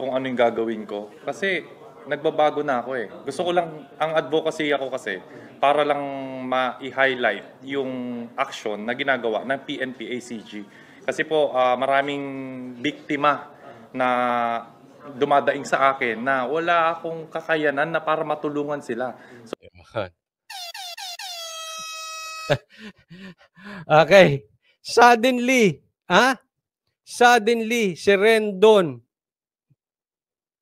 kung ano yung gagawin ko. Kasi nagbabago na ako eh. Gusto ko lang, ang advocacy ako kasi, para lang ma-highlight yung action na ginagawa ng PNP-ACG. Kasi po, maraming biktima na dumadaing sa akin na wala akong kakayanan na para matulungan sila. So, okay. Suddenly, Suddenly, si Rendon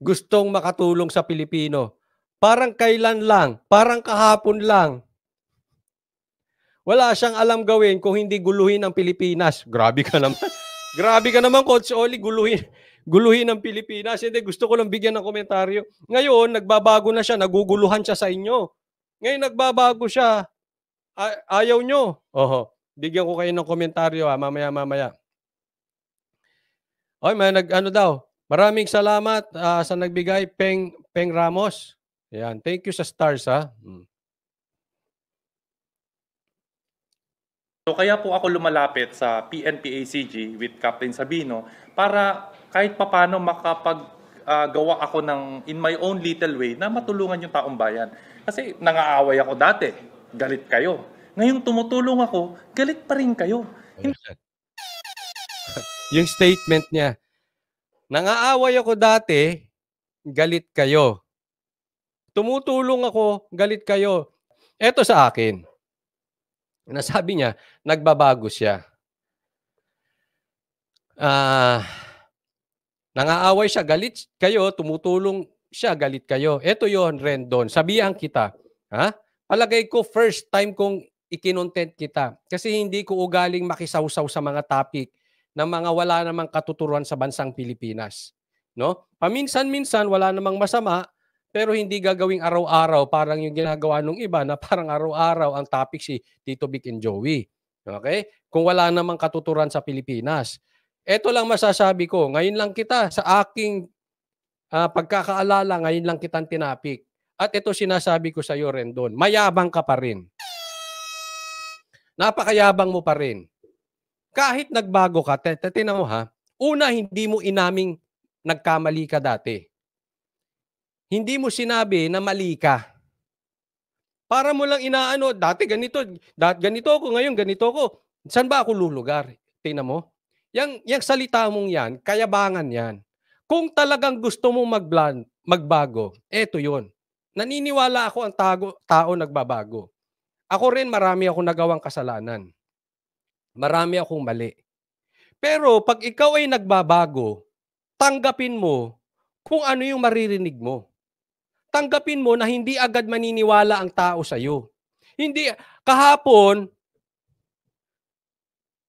gustong makatulong sa Pilipino. Parang kailan lang, parang kahapon lang. Wala siyang alam gawin kung hindi guluhin ang Pilipinas. Grabe ka naman. Grabe ka naman, Coach Oli, guluhin ang Pilipinas. Hindi, gusto ko lang bigyan ng komentaryo. Ngayon, nagbabago na siya, naguguluhan siya sa inyo. Ngayon, nagbabago siya. Ayaw nyo. Oho, bigyan ko kayo ng komentaryo mamaya. Oy, may ano daw. Maraming salamat sa nagbigay, Peng Ramos. Ayan, thank you sa stars ha. So kaya po ako lumalapit sa PNP-ACG with Captain Sabino para kahit papano makapaggawa ako ng in my own little way na matulungan yung taong bayan. Kasi nangaaway ako dati, galit kayo. Ngayong tumutulong ako, galit pa rin kayo. Yung statement niya, nangaaway ako dati, galit kayo. Tumutulong ako, galit kayo. Eto sa akin. Nasabi niya, nagbabago siya. Nangaaway siya, galit kayo, tumutulong siya, galit kayo. Eto yon, Rendon. Sabihan kita. Palagay ko, first time kong ikinontent kita. Kasi hindi ko ugaling makisawsaw sa mga topic na mga wala namang katuturuan sa bansang Pilipinas. No? Paminsan-minsan, wala namang masama, pero hindi gagawing araw-araw parang yung ginagawa nung iba na parang araw-araw ang topic si Tito Vic and Joey. Okay? Kung wala namang katuturan sa Pilipinas. Ito lang masasabi ko, ngayon lang kita sa aking pagkakaalala, ngayon lang kitang tinapik. At ito sinasabi ko sa iyo, Rendon, mayabang ka pa rin. Napakayabang mo pa rin. Kahit nagbago ka, tinan mo ha, una hindi mo inaming nagkamali ka dati. Hindi mo sinabi na mali ka. Para mo lang inaano, dati ganito ako, ngayon ganito ako. Saan ba ako lulugar? Tingnan mo. Yang salita mong yan, kayabangan yan. Kung talagang gusto mong magbago, eto yun. Naniniwala ako ang tao nagbabago. Ako rin marami akong nagawang kasalanan. Marami akong mali. Pero pag ikaw ay nagbabago, tanggapin mo kung ano yung maririnig mo. Tanggapin mo na hindi agad maniniwala ang tao sa iyo. Hindi kahapon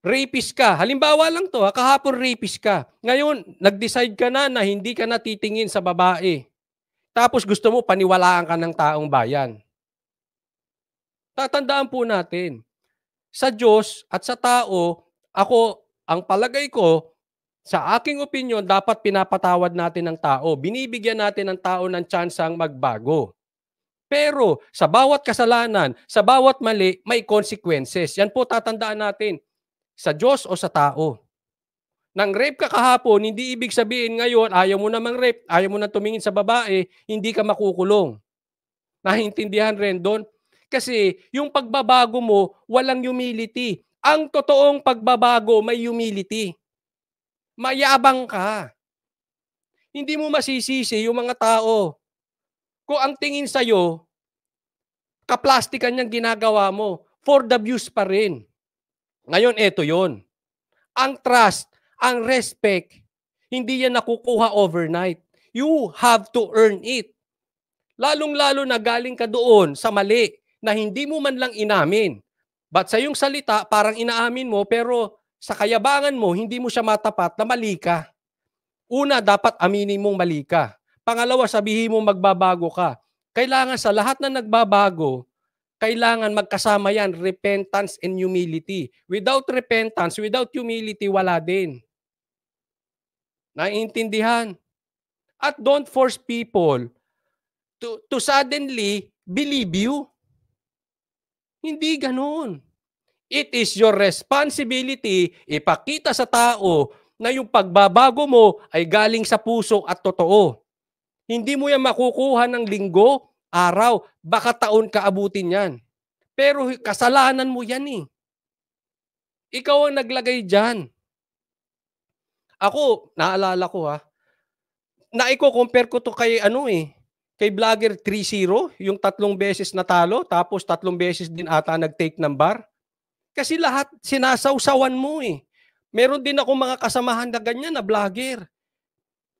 rapist ka. Halimbawa lang to, kahapon rapist ka. Ngayon, nag-decide ka na hindi ka natitingin sa babae. Tapos gusto mo paniwalaan ka ng taong bayan. Tatandaan po natin, sa Diyos at sa tao, ang palagay ko, sa aking opinion, dapat pinapatawad natin ng tao. Binibigyan natin ng tao ng tsansang magbago. Pero sa bawat kasalanan, sa bawat mali, may consequences. Yan po tatandaan natin. Sa Diyos o sa tao. Nang rape ka kahapon, hindi ibig sabihin ngayon, ayaw mo namang rape, ayaw mo na tumingin sa babae, hindi ka makukulong. Naintindihan rin doon? Kasi yung pagbabago mo, walang humility. Ang totoong pagbabago, may humility. Mayabang ka. Hindi mo masisisi yung mga tao. Kung ang tingin sa'yo, kaplastikan niyang ginagawa mo, for the views pa rin. Ngayon, eto yon. Ang trust, ang respect, hindi yan nakukuha overnight. You have to earn it. Lalong-lalo na galing ka doon sa mali na hindi mo man lang inamin. But sa iyong salita, parang inaamin mo, pero sa kayabangan mo, hindi mo siya matapat na mali ka. Una, dapat aminin mong mali ka. Pangalawa, sabihin mo magbabago ka. Kailangan sa lahat na nagbabago, kailangan magkasama yan, repentance and humility. Without repentance, without humility, wala din. Naiintindihan? At don't force people to suddenly believe you. Hindi ganoon. It is your responsibility ipakita sa tao na yung pagbabago mo ay galing sa puso at totoo. Hindi mo yan makukuha ng linggo, araw, baka taon ka abutin yan. Pero kasalanan mo yan eh. Ikaw ang naglagay dyan. Ako, naalala ko naiko-compare ko to kay kay Vlogger 3-0, yung 3 beses natalo, tapos 3 beses din ata nag-take ng bar. Kasi lahat sinasawsawan mo eh. Meron din ako mga kasamahan na ganyan na vlogger.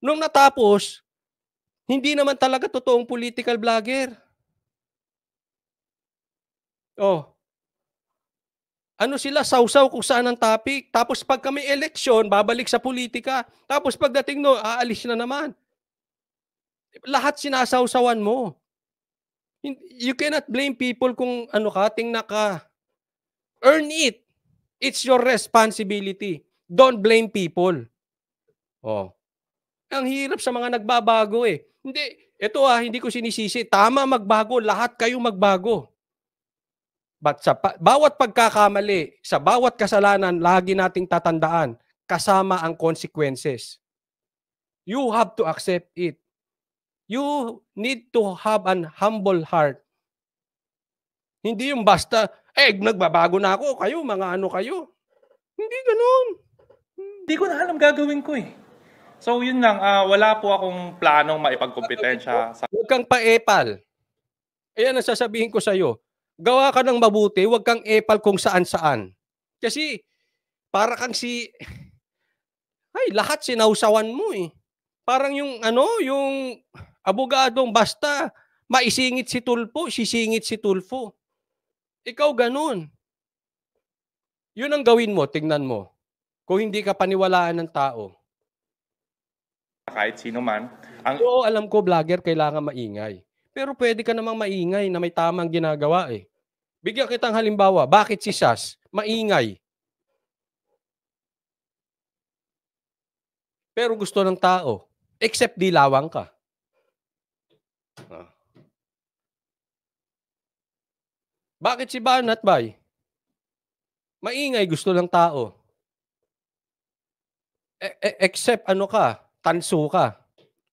Nung natapos, hindi naman talaga totoong political vlogger. Oh, ano sila, sawsaw kung saan ang topic. Tapos pag kami eleksyon, babalik sa politika. Tapos pagdating no, aalis na naman. Lahat sinasawsawan mo. You cannot blame people kung tingna ka. Earn it. It's your responsibility. Don't blame people. Oh. Ang hirap sa mga nagbabago eh. Hindi, ito hindi ko sinisisi. Tama magbago, lahat kayo magbago. But sa bawat pagkakamali, sa bawat kasalanan, lagi nating tatandaan, kasama ang consequences. You have to accept it. You need to have an humble heart. Hindi yung basta, nagbabago na ako, kayo, mga ano kayo. Hindi ganun. Hindi ko na alam gagawin ko eh. So yun lang, wala po akong planong maipagkompetensya sa Huwag kang paepal. Ayan ang sasabihin ko sa'yo. Gawa ka ng mabuti, huwag kang epal kung saan-saan. Kasi, para kang lahat sinausawan mo eh. Parang yung abogadong basta, maisingit si Tulfo, sisingit si Tulfo. Ikaw ganun. Yun ang gawin mo, tingnan mo. Kung hindi ka paniwalaan ng tao. kahit sino man. Oo, alam ko, vlogger, kailangan maingay. Pero pwede ka namang maingay na may tamang ginagawa eh. Bigyan kitang halimbawa, bakit si Sas maingay? Pero gusto ng tao, except dilawang ka. Bakit si Banat Bay? Maingay, gusto ng tao. Except tanso ka.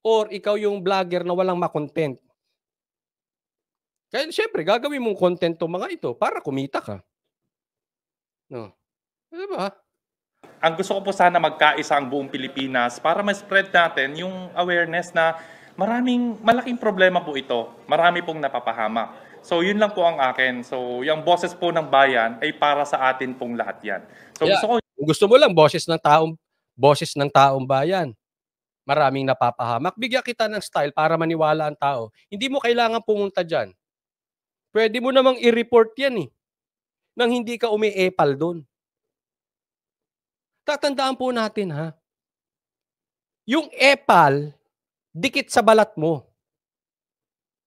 Or ikaw yung vlogger na walang makontent. Kaya siyempre, gagawin mong content to mga ito para kumita ka. No. Diba? Ang gusto ko po sana magkaisa ang buong Pilipinas para ma-spread natin yung awareness na malaking problema po ito. Marami pong napapahamak. So yun lang po ang akin. So yung boses po ng bayan ay para sa atin pong lahat yan. So gusto mo lang boses ng taong bayan. Maraming napapahamak. Bigyan kita ng style para maniwala ang tao. Hindi mo kailangan pumunta dyan. Pwede mo namang i-report yan nang hindi ka umi-epal doon. Tatandaan po natin yung epal, dikit sa balat mo.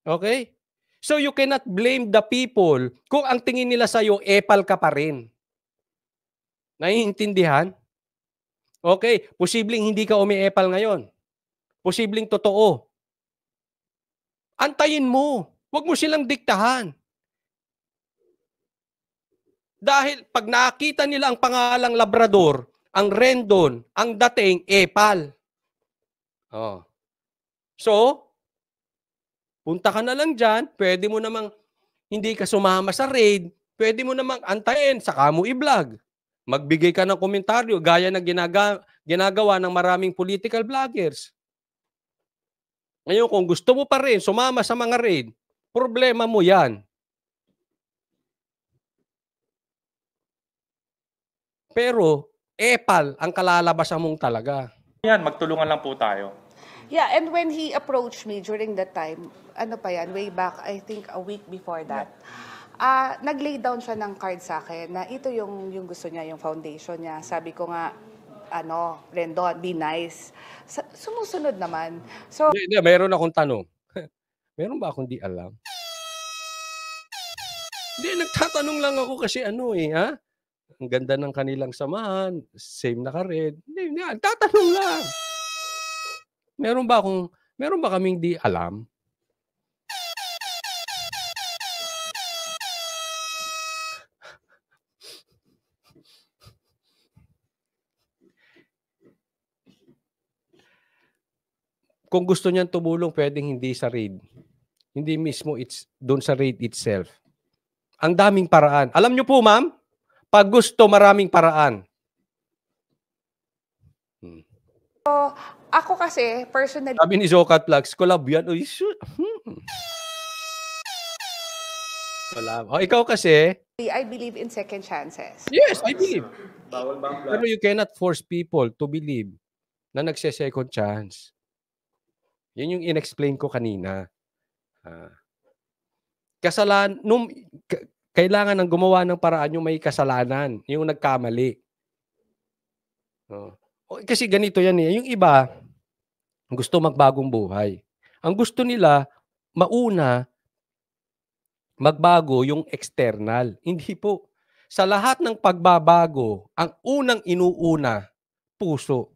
Okay? So you cannot blame the people kung ang tingin nila sa'yo, epal ka pa rin. Naiintindihan? Okay, posibleng hindi ka umi-epal ngayon. Posibleng totoo. Antayin mo. Huwag mo silang diktahan. Dahil pag nakita nila ang pangalang Labrador, ang Rendon, ang dating, epal. Oh. So, punta ka na lang dyan, pwede mo namang hindi ka sumama sa raid, pwede mo namang antayin, saka mo i-vlog. Magbigay ka ng komentaryo, gaya ng ginagawa ng maraming political vloggers. Ngayon, kung gusto mo pa rin sumama sa mga raid, problema mo yan. Pero, epal ang kalalabasan mong talaga. yan, magtulungan lang po tayo. Yeah, and when he approached me during that time, way back, I think a week before that, nag-lay down siya ng card sa akin na ito yung gusto niya, yung foundation niya. Sabi ko nga, Rendon, be nice. Sumusunod naman. So, Mayroon akong tanong. Meron ba akong di alam? Hindi, nagtatanong lang ako kasi ang ganda ng kanilang samahan, same na ka-red. Hindi, tatanong lang. Meron ba kaming di alam? kung gusto niyang tumulong, pwedeng hindi sa raid. Hindi mismo doon sa raid itself. Ang daming paraan. Alam niyo po, ma'am, pag gusto, maraming paraan. Ako kasi, personally, Sabi ni Zocat Vlogs, collab yan. Uy, collab. O, ikaw kasi, I believe in second chances. yes, I believe. Pero you cannot force people to believe na nagse-second chance. Yun yung in-explain ko kanina. Kailangan ng gumawa ng paraan yung may kasalanan, yung nagkamali. Kasi ganito yan eh. Yung iba, gusto magbagong buhay. Ang gusto nila, mauna, magbago yung external. Hindi po. Sa lahat ng pagbabago, ang unang inuuna, puso.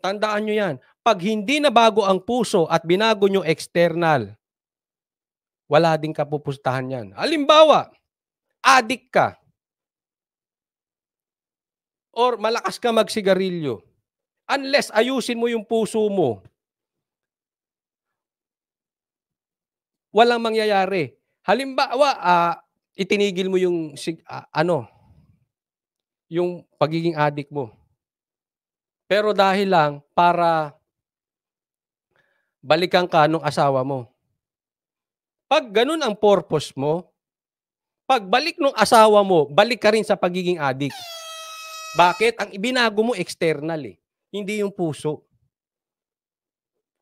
Tandaan nyo yan. Pag hindi na bago ang puso at binago nyo external, wala din kapupustahan yan. Halimbawa, adik ka. Or malakas ka magsigarilyo. Unless ayusin mo yung puso mo, walang mangyayari. Halimbawa, itinigil mo yung yung pagiging adik mo. Pero dahil lang para balikan ka nung asawa mo. Pag ganun ang purpose mo, pag balik nung asawa mo, balik ka rin sa pagiging adik. Bakit? Ang ibinago mo external eh, hindi yung puso.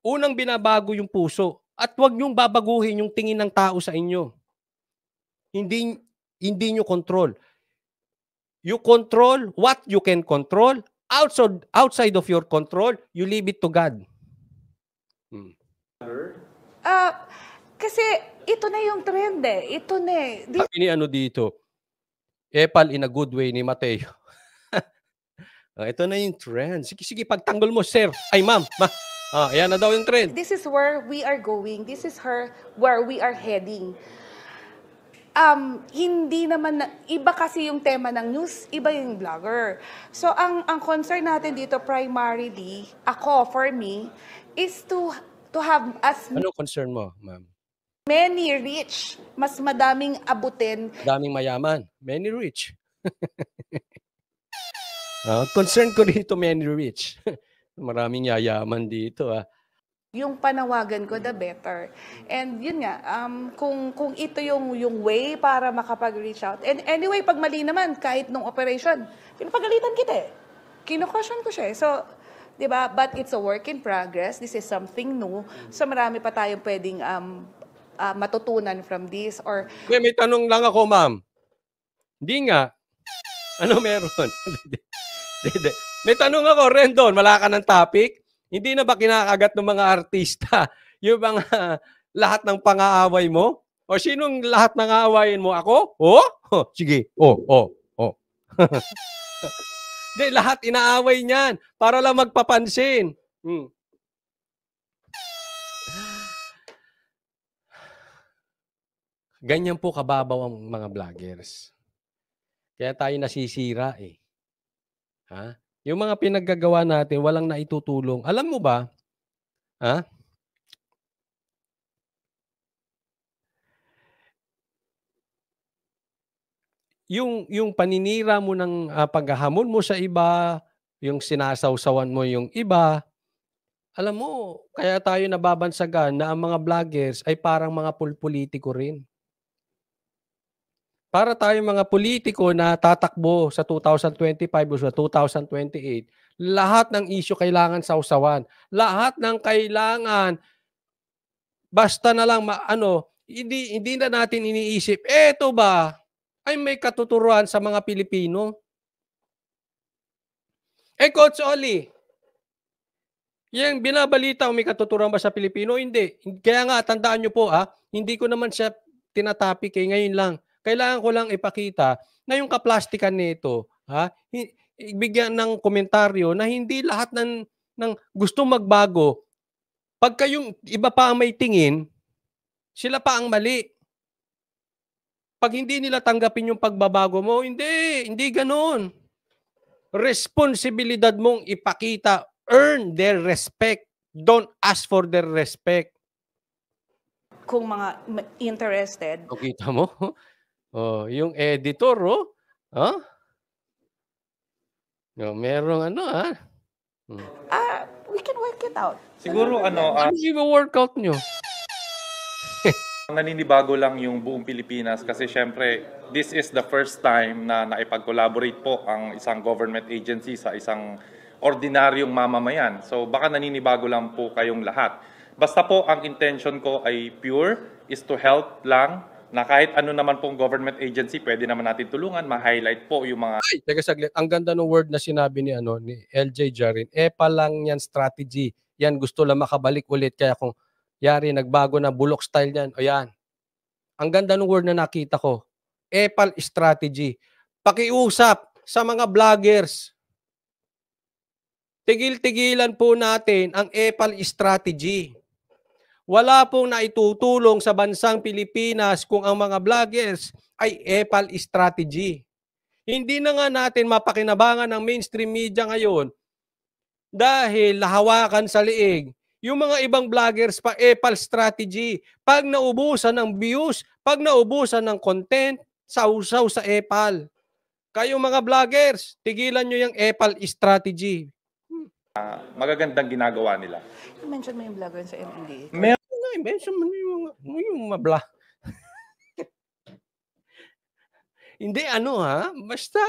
Unang binabago yung puso. At huwag niyong babaguhin yung tingin ng tao sa inyo. Hindi nyo control. You control what you can control. Outside of your control, you leave it to God. Kasi ito na yung trend eh. Ito na eh. Sabi ni dito, Epal in a good way ni Mateo. Ito na yung trend. Sige, pagtanggol mo, sir. Ay, ma'am. Ayan na daw yung trend. This is where we are going. This is where we are heading. Hindi naman, iba kasi yung tema ng news, iba yung vlogger. So, ang concern natin dito primarily, for me, is to have as Ano concern mo, ma'am? many rich, mas madaming abutin. Daming mayaman. Many rich. Concern ko dito, many rich. Maraming yayaman dito. Yung panawagan ko, the better. And yun nga, kung ito yung way para makapag-reach out. And anyway, pag mali naman, kahit nung operation, pinapagalitan kita eh. Kino-question ko siya eh. So, di ba? But it's a work in progress. This is something new. So, marami pa tayong pwedeng matutunan from this. Or May tanong lang ako, ma'am. Hindi nga. Ano meron? May tanong ako, Rendon, wala ka ng topic? Hindi na ba kinakagat ng mga artista yung mga lahat ng pang-aaway mo? O sinong lahat ng aawayin mo? Ako? Sige. Hindi, lahat inaaway niyan para lang magpapansin. Ganyan po kababaw ang mga vloggers. Kaya tayo nasisira eh. Yung mga pinaggagawa natin, walang naitutulong. Alam mo ba? Yung paninira mo ng paghahamon mo sa iba, yung sinasawsawan mo yung iba, alam mo, kaya tayo nababansagan na ang mga vloggers ay parang mga politiko rin. Para tayo mga politiko na tatakbo sa 2025 o sa 2028, lahat ng issue kailangan sausawan. Lahat ng kailangan, basta na lang, hindi na natin iniisip, eto ba, ay may katuturuan sa mga Pilipino? Coach Oli, yung binabalita may katuturuan ba sa Pilipino? Hindi. Kaya nga, tandaan nyo po, hindi ko naman siya tinatapik ngayon lang. Kailangan ko lang ipakita na yung kaplastikan nito, ibigyan ng komentaryo na hindi lahat ng gusto magbago. Pagka yung iba pa ang may tingin, sila pa ang mali. Pag hindi nila tanggapin yung pagbabago mo, hindi ganoon. Responsibilidad mong ipakita, earn their respect. don't ask for their respect. Kung mga interested, O, kita mo? Oh, yung editor, oh. Huh? No, merong ano, Hmm. we can work it out. Siguro ano, Ano yung workout nyo? naninibago lang yung buong Pilipinas kasi syempre this is the first time na naipag-collaborate po ang isang government agency sa isang ordinaryong mamamayan. So baka naninibago lang po kayong lahat. Basta po ang intention ko ay pure, is to help lang, na kahit ano naman pong government agency, pwede naman natin tulungan, ma-highlight po yung mga Ay, teka saglit. Ang ganda ng word na sinabi ni LJ Jarin. Pa lang yan strategy. Yan gusto lang makabalik ulit. Kaya kung yari nagbago na bulok style yan. O yan. Ang ganda ng word na nakita ko. Epal strategy. Pakiusap sa mga vloggers. Tigil-tigilan po natin ang epal strategy. Wala pong naitutulong sa bansang Pilipinas kung ang mga vloggers ay epal strategy. Hindi na nga natin mapakinabangan ng mainstream media ngayon dahil hawakan sa liig. Yung mga ibang vloggers pa epal strategy. Pag naubusan ng views, pag naubusan ng content, sausaw sa epal. Kayong mga vloggers, tigilan nyo yung epal strategy. magagandang ginagawa nila. I-mention mo yung vlogger sa MMDA. Mention mo yung mabla. Hindi, basta.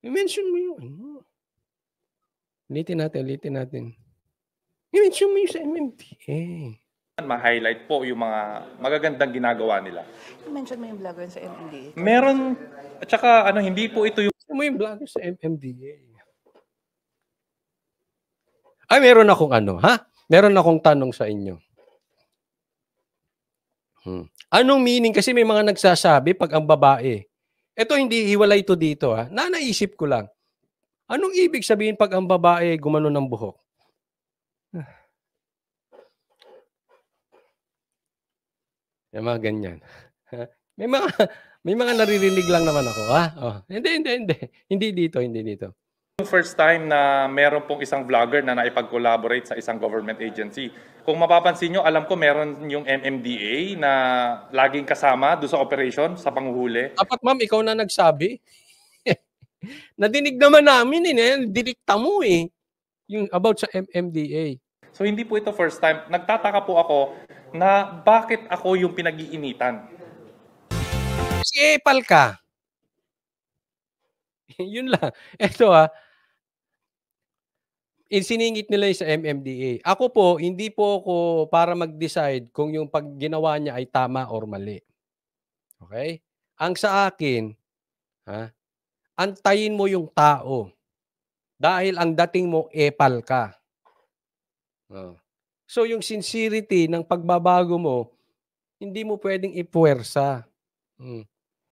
I-mention mo yung Ulitin natin. I-mention mo yung sa MMDA. Ma-highlight po yung mga magagandang ginagawa nila. I-mention mo yung vlogger sa MMDA. Meron, at saka hindi po ito yung Mo yung vlogger sa MMDA. Ay, meron akong Meron akong tanong sa inyo. Anong meaning? Kasi may mga nagsasabi pag ang babae. Ito hindi hiwalay ito dito naisip ko lang. Anong ibig sabihin pag ang babae gumano ng buhok? Yung mga ganyan. May mga naririnig lang naman ako, Hindi. Hindi dito. first time na meron pong isang vlogger na naipag-collaborate sa isang government agency. Kung mapapansin nyo, alam ko meron yung MMDA na laging kasama doon sa operation, sa panguhuli. Dapat ma'am, ikaw na nagsabi. Nadinig naman namin dinikta mo yung about sa MMDA. So hindi po ito first time. Nagtataka po ako na bakit ako yung pinag-iinitan. Kasi epal ka. Yun lang. Ito siningit nila sa MMDA. Ako po, hindi po ako para mag-decide kung yung pag ginawa niya ay tama or mali. Okay? Ang sa akin, antayin mo yung tao. Dahil ang dating mo, epal ka. So yung sincerity ng pagbabago mo, hindi mo pwedeng ipuwersa.